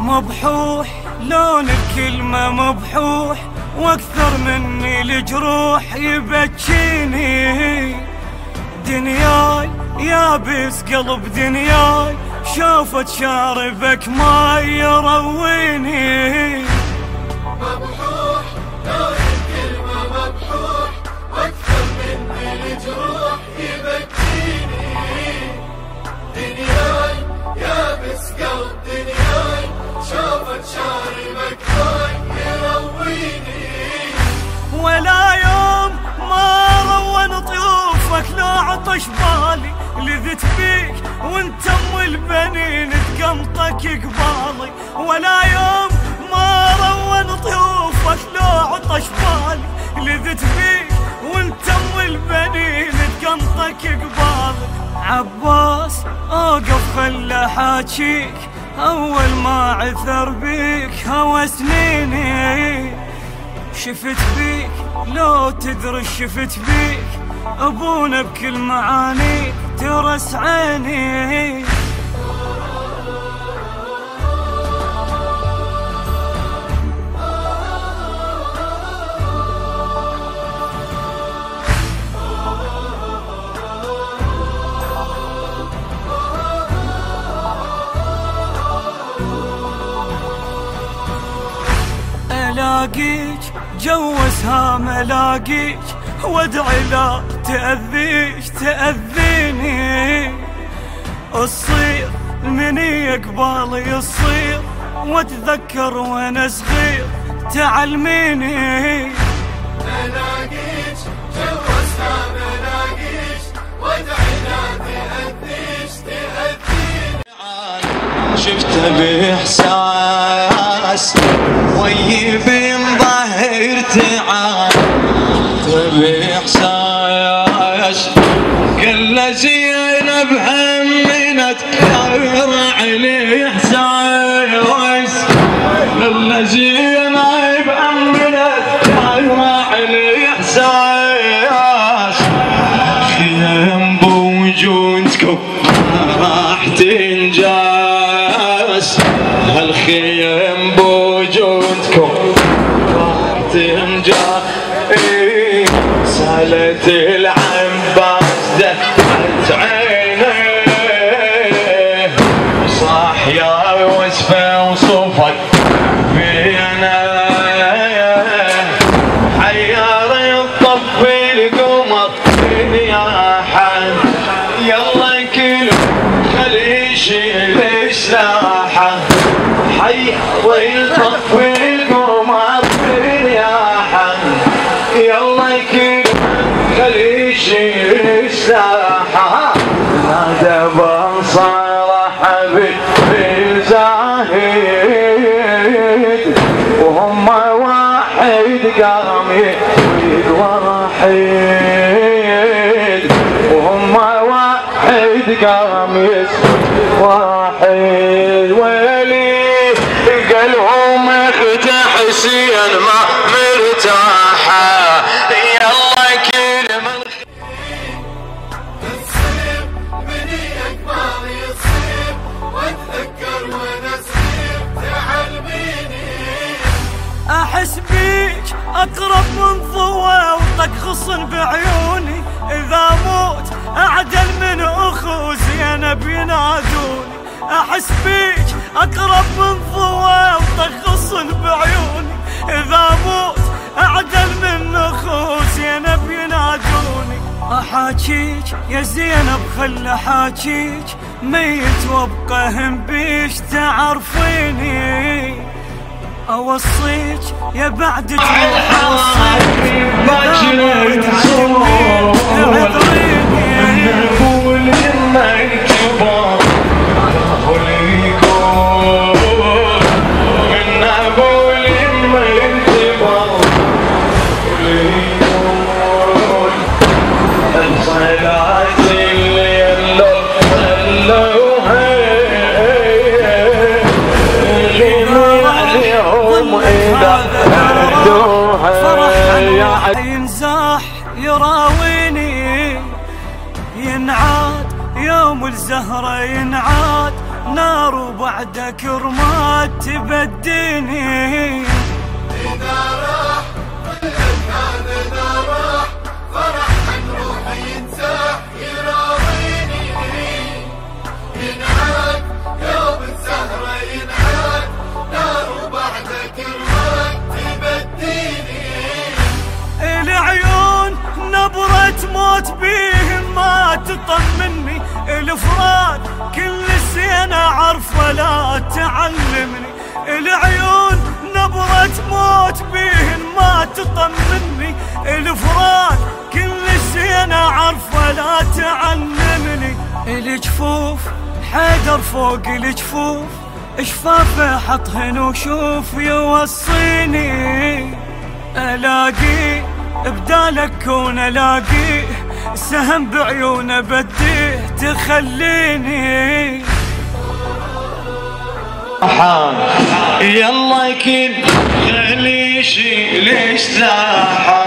مبحوح لون الكلمة مبحوح، واكثر مني الجروح يبكيني. دنياي يابس قلب دنياي، شوفت شاربك ما يرويني. مبحوح لون الكلمة مبحوح، واكثر مني الجروح يبكيني. دنياي يابس قلب دنياي، شوفت شاربك ما يرويني. ولا يوم ما روى طيوفك لو عطش بالي، لذت بيك وانت ام البنين تقمطك قبالي. ولا يوم ما روى طيوفك لو عطش بالي، لذت بيك وانت ام البنين تقمطك قبالي. عباس اوقف خله حاجيك، اول ما عثر بيك هوى سنيني. شفت بيك لو تدري شفت بيك، ابونا بكل معاني ترس عيني. الاقيك جوزها ملاقيك، وادعي لا تأذيش تأذيني. الصير مني قبالي الصير، واتذكر وانا صغير تعلميني. ملاقيش جوزها ملاقيش، وادعي لا تأذيش تأذيني. شفته بإحساس ويب ظهر تعال، بإحساس قال زينب همنت غير علي إحساس، قال زينب همنت غير علي إحساس. خيم بوجودكم راح تنجاس، هالخيم بوجودكم راح تنجاس. سالت العنباس دفعت عينيه، صاح يا وصفه وصفك فينا. حيار الطفي القمر يا حد، يلا كل خلي يشيل الساحه. حيار الطفي القمر يا حد، يلا كل خلي يشيل الساحه. نادى بنصار حبيبي زاهد، وهم واحد قام يفيد وحيد، وهم واحد قام يسود واحد. ويلي قلبهم اخت حسين ما مرتاحه، يلا كل من الصير مني اكبر يصير، واتذكر وانا صغير تعلميني. احس بيك اقرب من ضوى وطق غصن بعيوني، اذا موت اعدل من اخو زينب ينادوني. احس بيك اقرب من ضوى وطق غصن بعيوني، اذا موت اعدل من اخو زينب ينادوني. احاكيك يا زينب خل احاكيك، ميت وابقى هم بيش تعرفيني. اوصيك يا بعد تروح اوصيك، باكر تعذريني. نقول لما الكبار نقول يقول، من نقول لما الكبار نقول يقول. الصلاة الليل صلوها اليوم إذا أردوها. ينزاح يراويني، ينعاد يوم الزهرة ينعاد نار وبعدك رماد تبديني. إذا راح كل هذا راح فرح عن روحي ينساح يراضيني. ينعاد يوم السهرة ينعاد نار وبعدك رماد تبديني. العيون نبرة موت بيهم ما تطمني، الفراق كل سنة عرف ولا تعلمني. العيون نبرة موت بيهم ما تطمني، الفراق كل سنة عرف ولا تعلمني. الجفوف حيدر فوق الجفوف، شفافه حطهن وشوف يوصيني. الاقي بدالك كون الاقيه سهم بعيونه بديه تخليني. يلا كل خلي يشيل سلاحه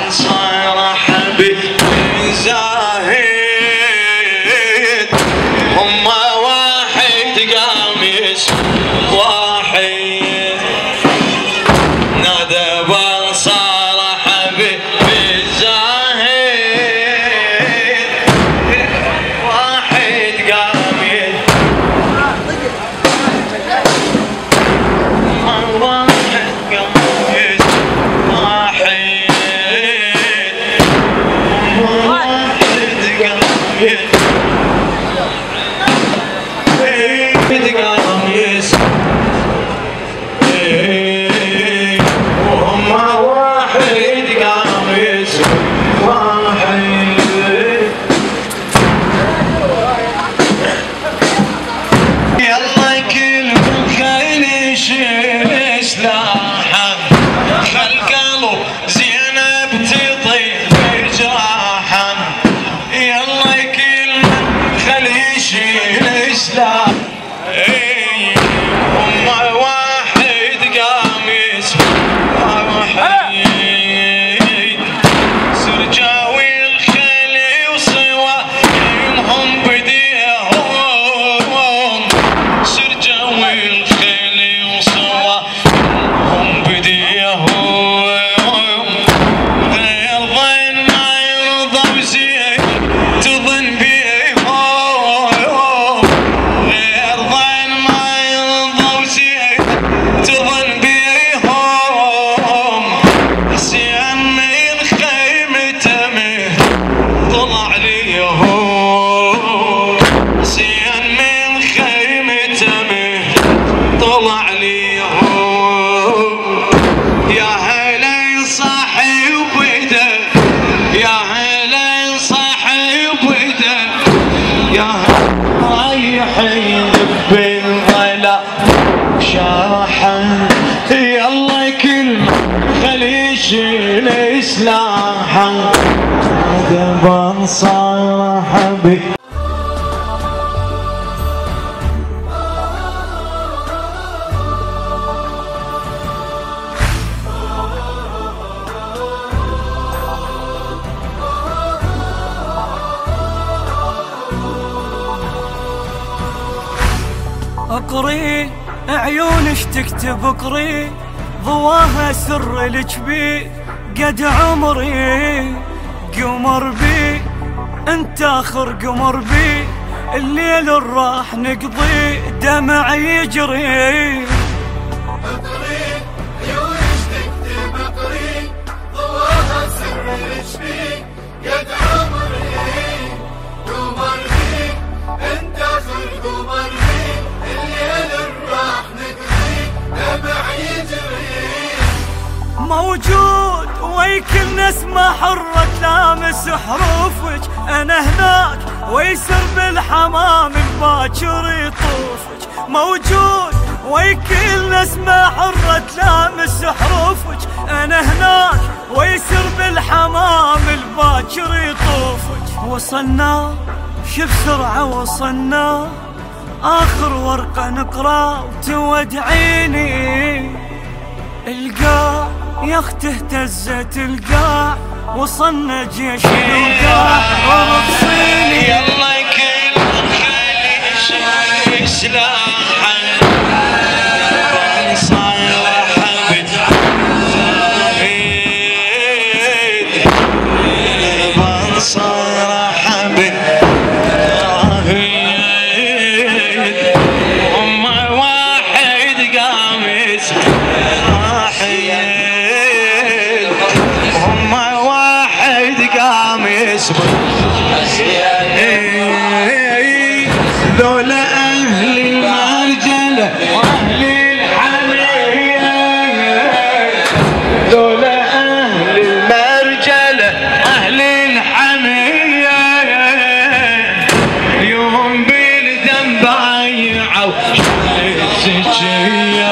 صار حبيب زاهد. هم واحد قاميس واحد نادى صار حبيب زاهد. واحد قاميس يلا كلمة خلي يشيل سلاحه دبر صار حبيب. اقري عيونش تكتب اقري ضواها سر الجبي قد عمري قمر بي انت اخر قمر بي الليل راح نقضي دمع يجري. اقري عيونش تكتب اقري ضواها سر الجبي قد عمري قمر بي انت اخر قمر بي الليل راح نقضي دمع يجري. موجود ويكل نسمة حرة تلامس حروفك، انا هناك ويسر بالحمام الباكر يطوفك. موجود ويكل نسمة حرة تلامس حروفك، انا هناك ويسر بالحمام الباكر يطوفك. وصلنا شو بسرعة وصلنا آخر ورقة نقرأ وتودعيني. القاع يا اخته اهتزت القاع وصلنا جيش الوقاع ورصيني. يلا كل خلي ذولا أهل المرجلة وأهل الحمية، ذولا أهل المرجلة أهل الحمية، يوم بالدم بايعوا السجية،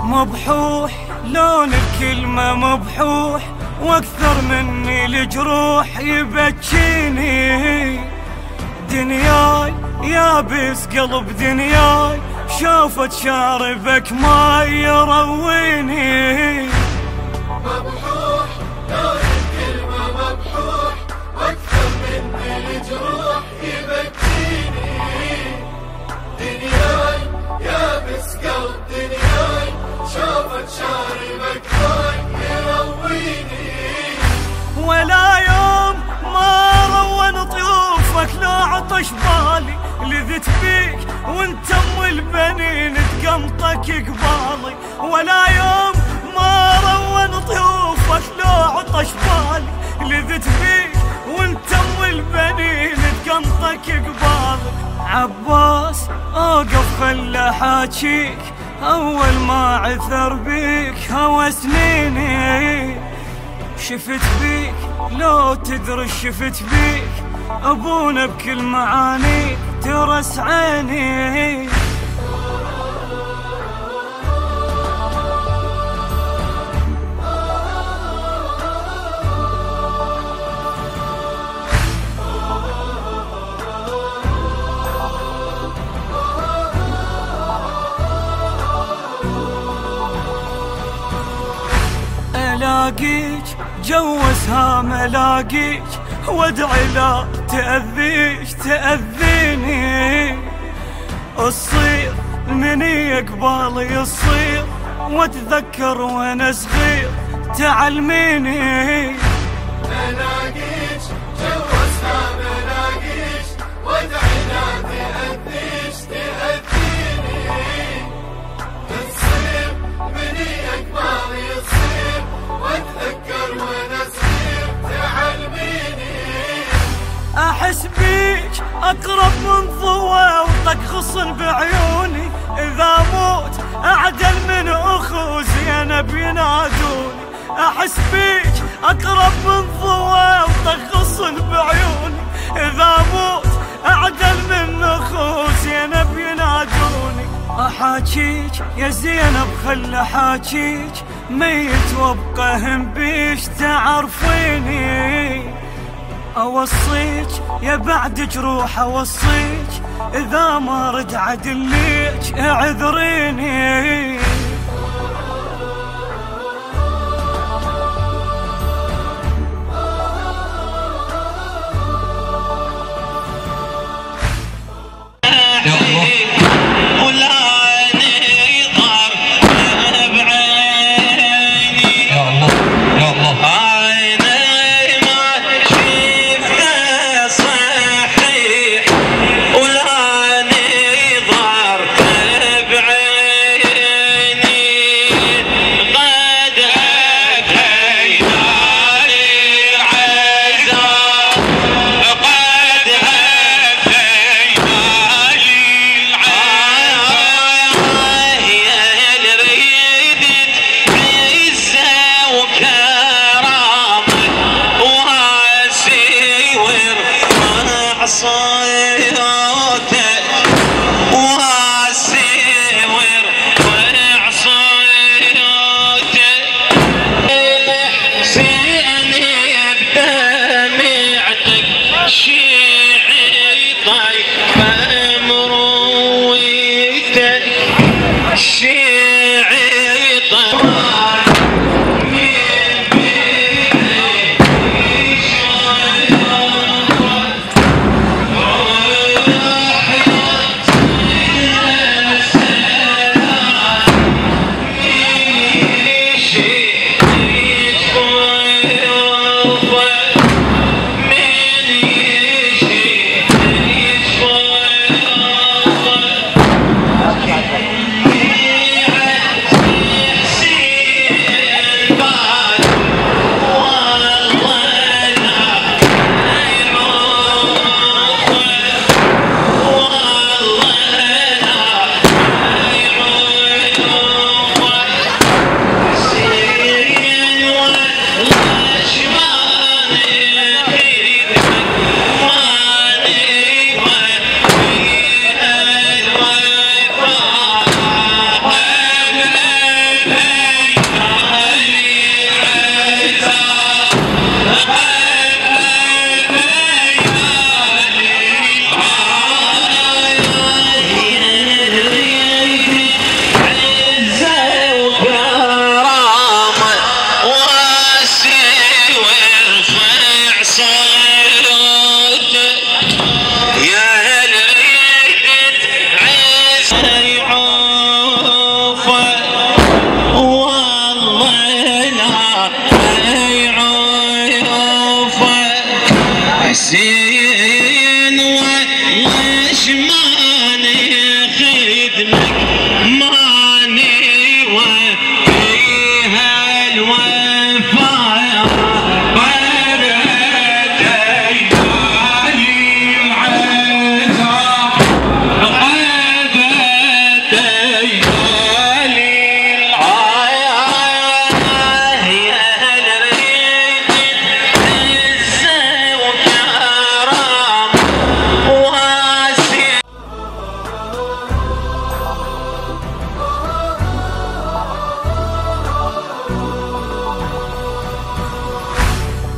مبحوح لون الكلمة مبحوح، واكثر مني الجروح يبكيني، دنياي يابس قلب دنياي، شوفت شاربك ما يرويني. مبحوح لون الكلمة مبحوح، واكثر مني الجروح يبكيني، دنياي يابس قلب دنياي، شوفت شاربك ما يرويني. ولا يوم ما روّن طيوفك لو عطش بالي، لذت بيك وانت ام البنين تقمطك قبالي، ولا يوم ما روّن طيوفك لو عطش بالي، لذت بيك وانت ام البنين تقمطك قبالي. عباس اوقف خله حاجيك، اول ما عثر بيك هوسنيني، شفت بيك لو تدري شفت بيك، ابونا بكل معانيك ترس عيني. الاقيك جوزها ملاقيك، وادعي لا تأذيش تأذيني، الصير مني قبالي الصير، واتذكر وانا صغير تعلميني. ملاقيش جوزها ملاقيش، وادعي لا تأذيش تأذيني، الصير مني قبالي الصير، واتذكر وانا صغير تعلميني. احس بيك اقرب من ضوى وطق غصن بعيوني، اذا موت اعدل من اخو زينب ينادوني، احس بيك اقرب من ضوى وطق غصن بعيوني، اذا موت اعدل من اخو زينب ينادوني. احاجيك يا زينب خل احاجيك، ميت وابقى هم بيش تعرفيني، اوصيك يا بعد جروح اوصيك، اذا ما رد عدل ليك اعذريني.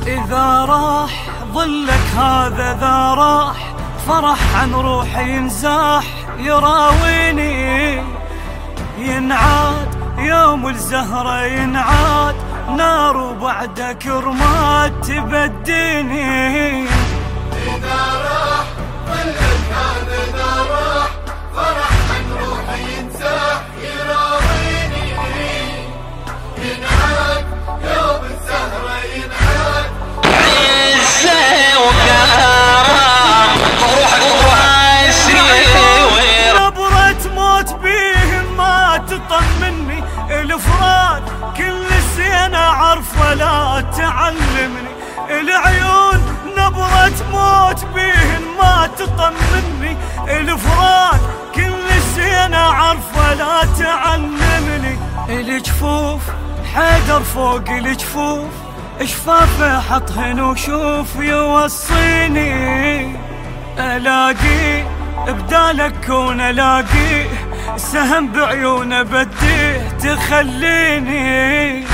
إذا راح ظلك هذا ذا راح، فرح عن روحي ينزاح يراويني، ينعاد يوم الزهرة ينعاد نار وبعدك رماد تبديني. إذا راح ظلك هذا ذا راح، فرح عن روحي ينزاح يراويني، ينعاد يوم الزهرة ينعاد عزة وكرم واسي نبرة موت بيهم ما تطمني، الفراد كل السنة عرف ولا تعلمني، العيون نبرة موت بيهن ما تطمني، الفراد كل السنة عرف ولا تعلمني، الجفوف حيدر فوق الجفوف شفافه حطهن وشوف يوصيني، الاقي بدالك كون الاقيه سهم بعيونه بديه تخليني.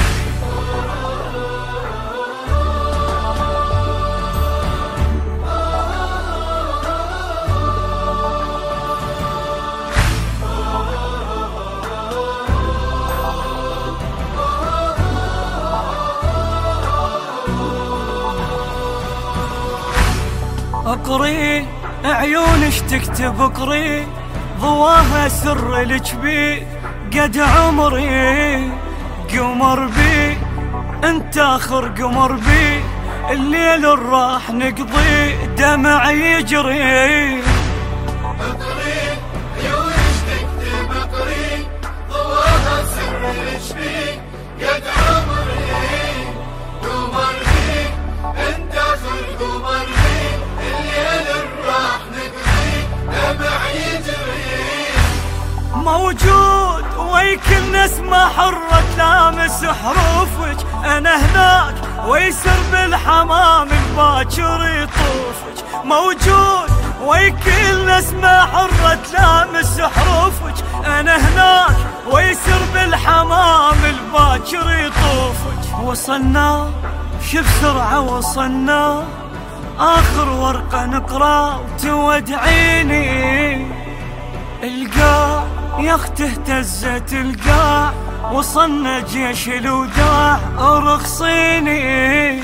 اقري عيونش تكتب اقري ضواها سر الجبين قد عمري قمر بي انت اخر قمر بي الليل راح نقضي دمع يجري. اقري عيونش تكتب اقري ضواها سر الجبين قد عمري قمر بي انت اخر قمر بي الليل راح نقضي دمع يجري. موجود ويكل نسمة حرة تلامس حروفك، انا هناك ويسر بالحمام الباكر يطوفك، موجود ويكل نسمة حرة تلامس حروفك. أنا هناك ويسر بالحمام الباكر يطوفك. وصلنا شو بسرعة وصلنا، آخر ورقة نقرأ وتودعيني. القاع يا اخته اهتزت القاع، وصلنا جيش الوداع ارخصيني.